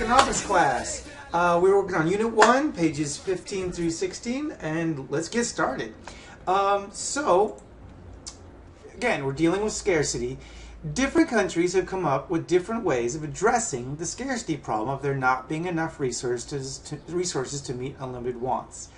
economics class. We're working on Unit 1, pages 15 through 16, and let's get started. Again, we're dealing with scarcity. Different countries have come up with different ways of addressing the scarcity problem of there not being enough resources to meet unlimited wants.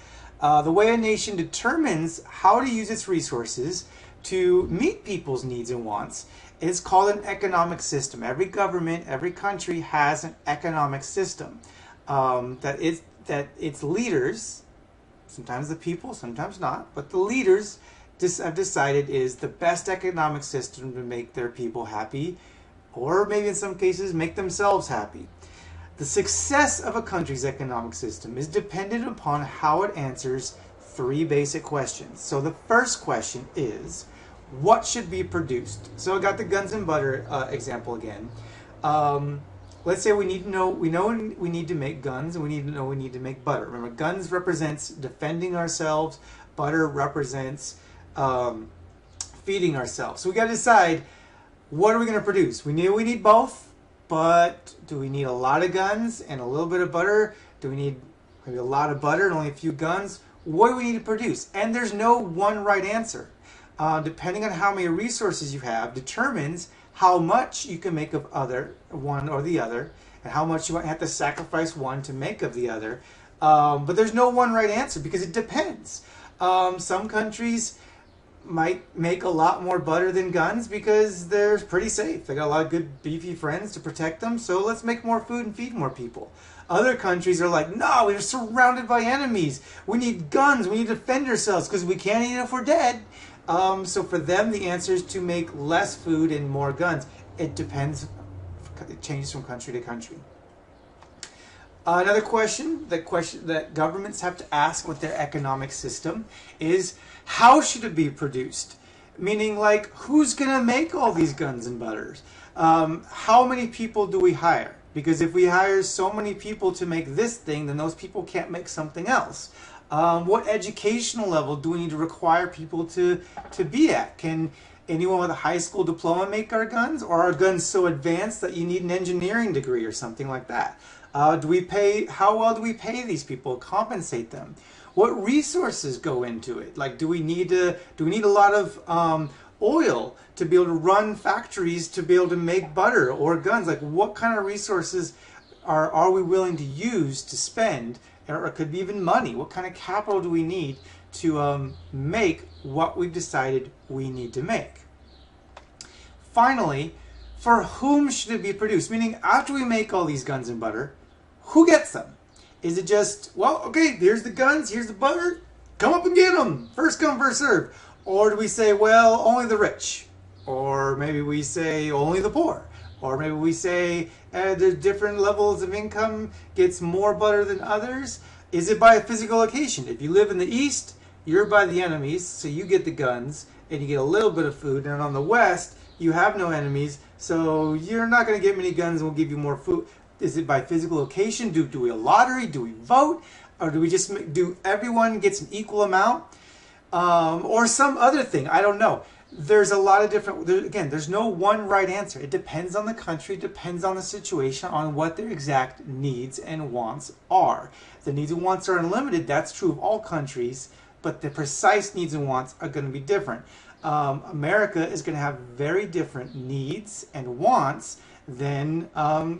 The way a nation determines how to use its resources to meet people's needs and wants is called an economic system. Every government, every country has an economic system that its leaders, sometimes the people, sometimes not, but the leaders have decided is the best economic system to make their people happy, or maybe in some cases make themselves happy. The success of a country's economic system is dependent upon how it answers three basic questions. So the first question is, what should be produced? So I got the guns and butter example again. Let's say we need to make guns, and we need to make butter. Remember, guns represents defending ourselves, butter represents feeding ourselves. So we got to decide, what are we going to produce? We need both, but do we need a lot of guns and a little bit of butter? Do we need maybe a lot of butter and only a few guns? What do we need to produce? And there's no one right answer. Depending on how many resources you have determines how much you can make of one or the other, and how much you might have to sacrifice one to make of the other. But there's no one right answer because it depends. Some countries might make a lot more butter than guns because they're pretty safe. They got a lot of good beefy friends to protect them, so let's make more food and feed more people. Other countries are like, no, we're surrounded by enemies. We need guns. We need to defend ourselves because we can't eat if we're dead. So for them, the answer is to make less food and more guns. It depends. It changes from country to country. Another question that governments have to ask with their economic system is, how should it be produced? Meaning, like, who's going to make all these guns and butters? How many people do we hire? Because if we hire so many people to make this thing, then those people can't make something else. What educational level do we need to require people to be at? Can anyone with a high school diploma make our guns? Or are guns so advanced that you need an engineering degree or something like that? How well do we pay these people, compensate them? What resources go into it? Like, do we need a lot of oil to be able to run factories to be able to make butter or guns? Like, what kind of resources are we willing to use to spend, or it could be even money? What kind of capital do we need to make what we've decided we need to make? Finally, for whom should it be produced? Meaning, after we make all these guns and butter, who gets them? Is it just, well, okay, here's the guns, here's the butter, come up and get them, first come, first serve? Or do we say, well, only the rich? Or maybe we say only the poor? Or maybe we say the different levels of income gets more butter than others? Is it by a physical location? If you live in the east, you're by the enemies, so you get the guns, and you get a little bit of food. And on the west, you have no enemies, so you're not going to get many guns, and we'll give you more food. Is it by physical location? Do we a lottery? Do we vote? Or do we just do everyone gets an equal amount? Or some other thing? I don't know. There's a lot of different, again, there's no one right answer. It depends on the country, depends on the situation, on what their exact needs and wants are. If the needs and wants are unlimited, that's true of all countries, but the precise needs and wants are going to be different. America is going to have very different needs and wants than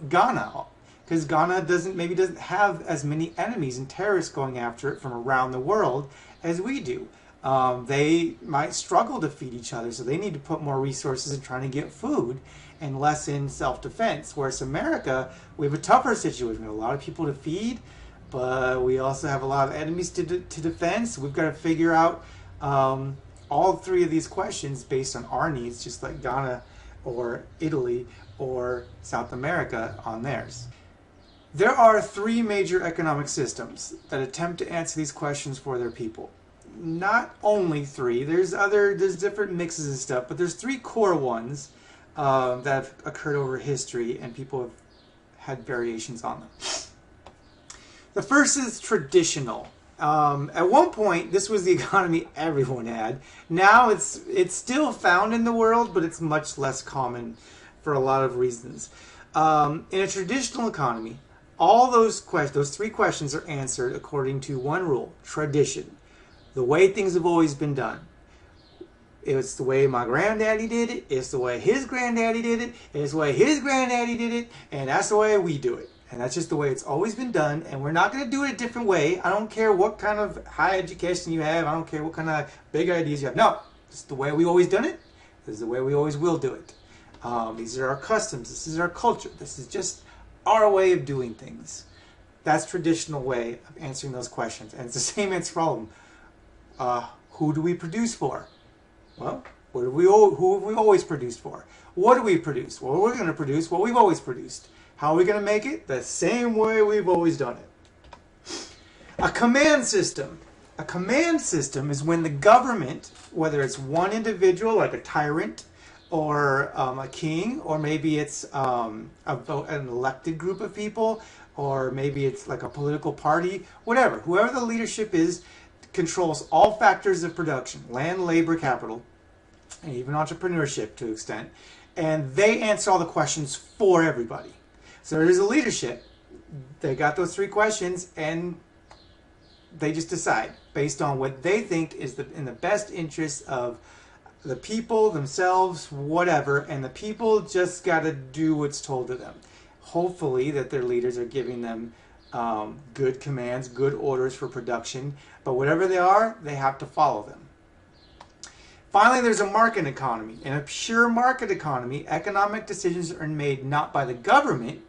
Ghana, because Ghana doesn't have as many enemies and terrorists going after it from around the world as we do. They might struggle to feed each other, so they need to put more resources in trying to get food and less in self-defense. Whereas America, we have a tougher situation. We have a lot of people to feed, but we also have a lot of enemies to defend. So we've got to figure out all three of these questions based on our needs, just like Ghana or Italy or South America on theirs. There are three major economic systems that attempt to answer these questions for their people. Not only three, there's different mixes and stuff, but there's three core ones that have occurred over history, and people have had variations on them. The first is traditional. At one point, this was the economy everyone had. Now it's still found in the world, but it's much less common for a lot of reasons. In a traditional economy, All those three questions are answered according to one rule: tradition, the way things have always been done. It's the way my granddaddy did it. It's the way his granddaddy did it. It's the way his granddaddy did it. And that's the way we do it. And that's just the way it's always been done. And we're not going to do it a different way. I don't care what kind of high education you have. I don't care what kind of big ideas you have. No, it's the way we've always done it. This is the way we always will do it. These are our customs. This is our culture. This is just our way of doing things. That's traditional way of answering those questions. And it's the same answer problem. Who do we produce for? Well, who have we always produced for? What do we produce? Well, we're going to produce what we've always produced. How are we going to make it? The same way we've always done it. A command system. A command system is when the government, whether it's one individual like a tyrant or a king, or maybe it's an elected group of people, or maybe it's like a political party, whatever. Whoever the leadership is controls all factors of production: land, labor, capital, and even entrepreneurship to an extent. And they answer all the questions for everybody. So there's a leadership. They got those three questions, and they just decide based on what they think is in the best interest of the people, themselves, whatever. And the people just got to do what's told to them. Hopefully that their leaders are giving them good commands, good orders for production. But whatever they are, they have to follow them. Finally, there's a market economy. In a pure market economy, economic decisions are made not by the government,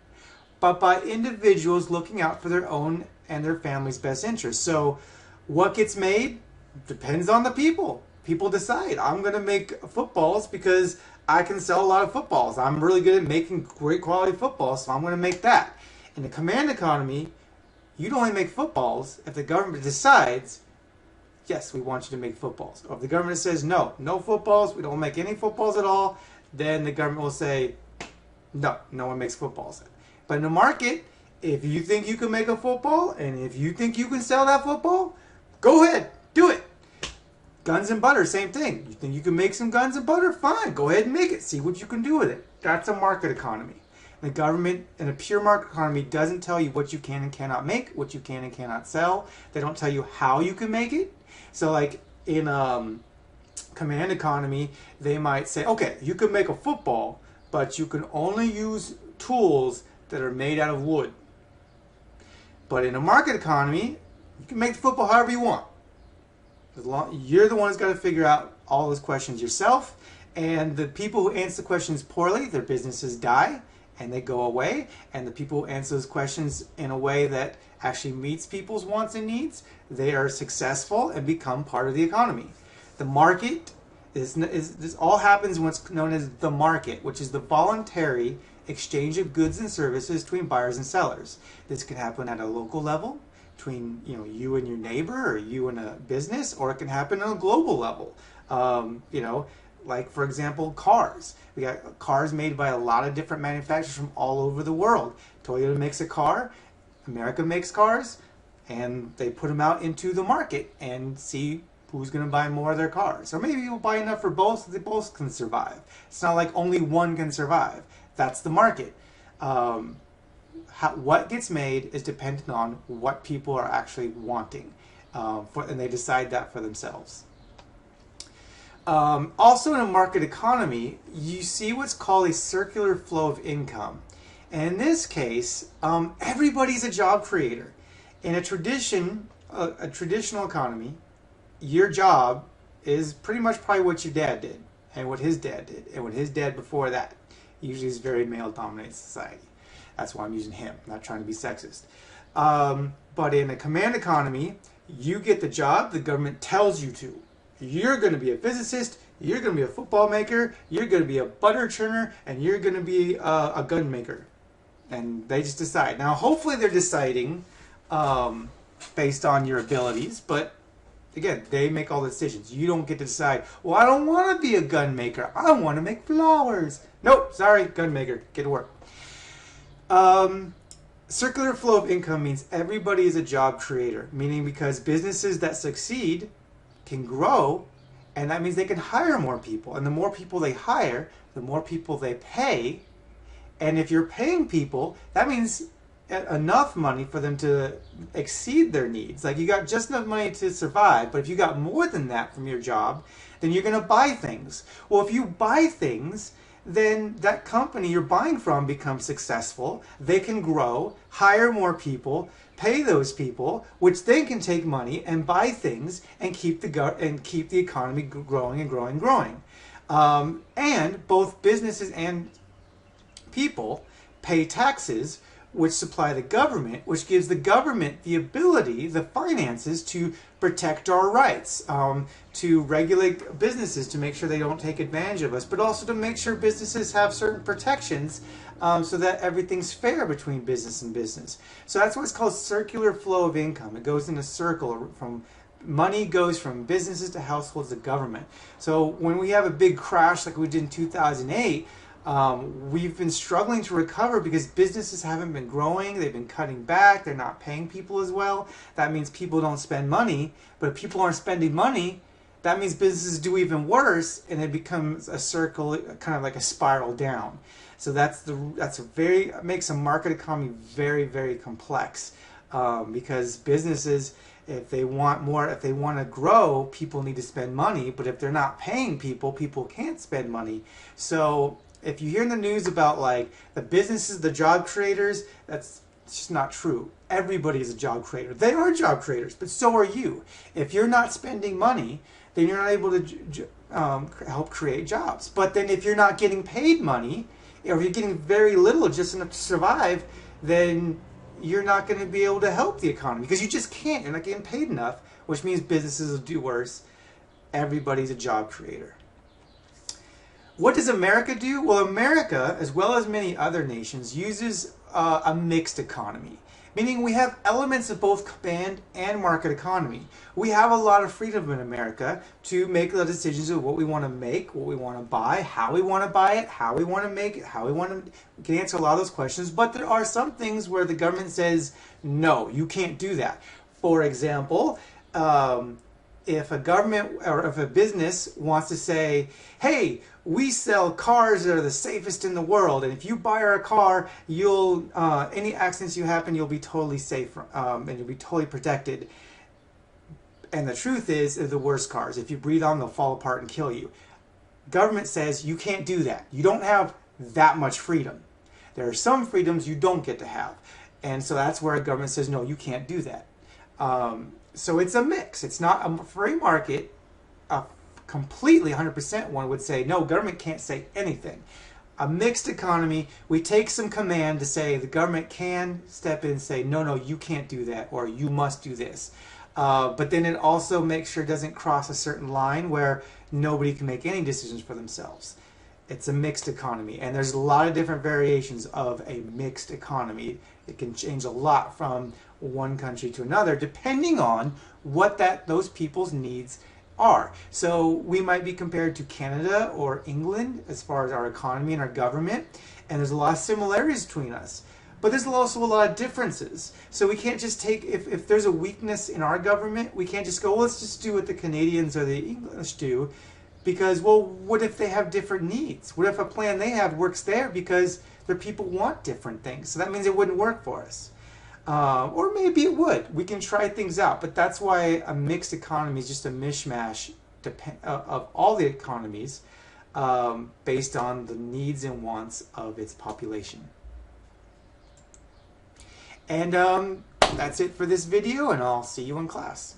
but by individuals looking out for their own and their family's best interests. So what gets made depends on the people. People decide, I'm going to make footballs because I can sell a lot of footballs. I'm really good at making great quality footballs, so I'm going to make that. In the command economy, you'd only make footballs if the government decides, yes, we want you to make footballs. Or if the government says, no, no footballs, we don't make any footballs at all, then the government will say, no, no one makes footballs. But in the market, if you think you can make a football, and if you think you can sell that football, go ahead, do it. Guns and butter, same thing. You think you can make some guns and butter? Fine, go ahead and make it. See what you can do with it. That's a market economy. The government in a pure market economy doesn't tell you what you can and cannot make, what you can and cannot sell. They don't tell you how you can make it. So like in command economy, they might say, okay, you can make a football, but you can only use tools that are made out of wood. But in a market economy, you can make the football however you want. You're the one who's got to figure out all those questions yourself. And the people who answer the questions poorly, their businesses die and they go away. And the people who answer those questions in a way that actually meets people's wants and needs, they are successful and become part of the economy. The market this all happens in what's known as the market, which is the voluntary exchange of goods and services between buyers and sellers. This can happen at a local level, between you and your neighbor, or you and a business, or it can happen on a global level. Like for example, cars. We got cars made by a lot of different manufacturers from all over the world. Toyota makes a car, America makes cars, and they put them out into the market and see who's going to buy more of their cars. Or maybe you'll buy enough for both so they both can survive. It's not like only one can survive. That's the market. What gets made is dependent on what people are actually wanting, and they decide that for themselves. Also in a market economy, you see what's called a circular flow of income. And in this case, everybody's a job creator. In a traditional economy, your job is pretty much probably what your dad did, and what his dad did, and what his dad before that. Usually it's very male-dominated society. That's why I'm using him, not trying to be sexist. But in a command economy, you get the job the government tells you to. You're going to be a physicist, you're going to be a football maker, you're going to be a butter churner, and you're going to be a gun maker. And they just decide. Now, hopefully they're deciding based on your abilities, but again, they make all the decisions. You don't get to decide, well, I don't want to be a gun maker. I want to make flowers. Nope, sorry, gun maker. Get to work. Circular flow of income means everybody is a job creator, meaning because businesses that succeed can grow, and that means they can hire more people. And the more people they hire, the more people they pay. And if you're paying people, that means enough money for them to exceed their needs. Like you got just enough money to survive, but if you got more than that from your job, then you're going to buy things. Well, if you buy things, then that company you're buying from becomes successful. They can grow, hire more people, pay those people, which then can take money and buy things and keep the economy growing and growing and growing. And both businesses and people pay taxes, which supply the government, which gives the government the ability, the finances to protect our rights, to regulate businesses to make sure they don't take advantage of us, but also to make sure businesses have certain protections so that everything's fair between business and business. So that's what's called circular flow of income. It goes in a circle from money goes from businesses to households to government. So when we have a big crash like we did in 2008, we've been struggling to recover because businesses haven't been growing, they've been cutting back, they're not paying people as well. That means people don't spend money, but if people aren't spending money, that means businesses do even worse, and it becomes a circle, kind of like a spiral down. So makes a market economy very, very complex, because businesses, if they want to grow, people need to spend money, but if they're not paying people, people can't spend money. So if you hear in the news about like the businesses, the job creators, that's just not true. Everybody is a job creator. They are job creators, but so are you. If you're not spending money, then you're not able to help create jobs. But then if you're not getting paid money, or if you're getting very little just enough to survive, then you're not going to be able to help the economy because you just can't. You're not getting paid enough, which means businesses will do worse. Everybody's a job creator. What does America do? Well, America, as well as many other nations, uses a mixed economy, meaning we have elements of both command and market economy. We have a lot of freedom in America to make the decisions of what we want to make, what we want to buy, how we want to buy it, how we want to make it, we can answer a lot of those questions, but there are some things where the government says, no, you can't do that. For example, if a government or if a business wants to say, hey, we sell cars that are the safest in the world, and if you buy our car, you'll any accidents you happen, you'll be totally safe, and you'll be totally protected. And the truth is, they're the worst cars. If you breathe on them, they'll fall apart and kill you. Government says you can't do that. You don't have that much freedom. There are some freedoms you don't get to have, and so that's where a government says, no, you can't do that. So it's a mix. It's not a free market. Completely 100% one would say, no, government can't say anything. A mixed economy, we take some command to say the government can step in and say, no, you can't do that, or you must do this. But then it also makes sure it doesn't cross a certain line where nobody can make any decisions for themselves. It's a mixed economy, and there's a lot of different variations of a mixed economy. It can change a lot from one country to another, depending on what those people's needs are. So we might be compared to Canada or England as far as our economy and our government, and there's a lot of similarities between us. But there's also a lot of differences. So we can't just take, if there's a weakness in our government, we can't just go, well, let's just do what the Canadians or the English do, because, well, what if they have different needs? What if a plan they have works there because their people want different things? So that means it wouldn't work for us. Or maybe it would. We can try things out, but that's why a mixed economy is just a mishmash of all the economies based on the needs and wants of its population. And that's it for this video, and I'll see you in class.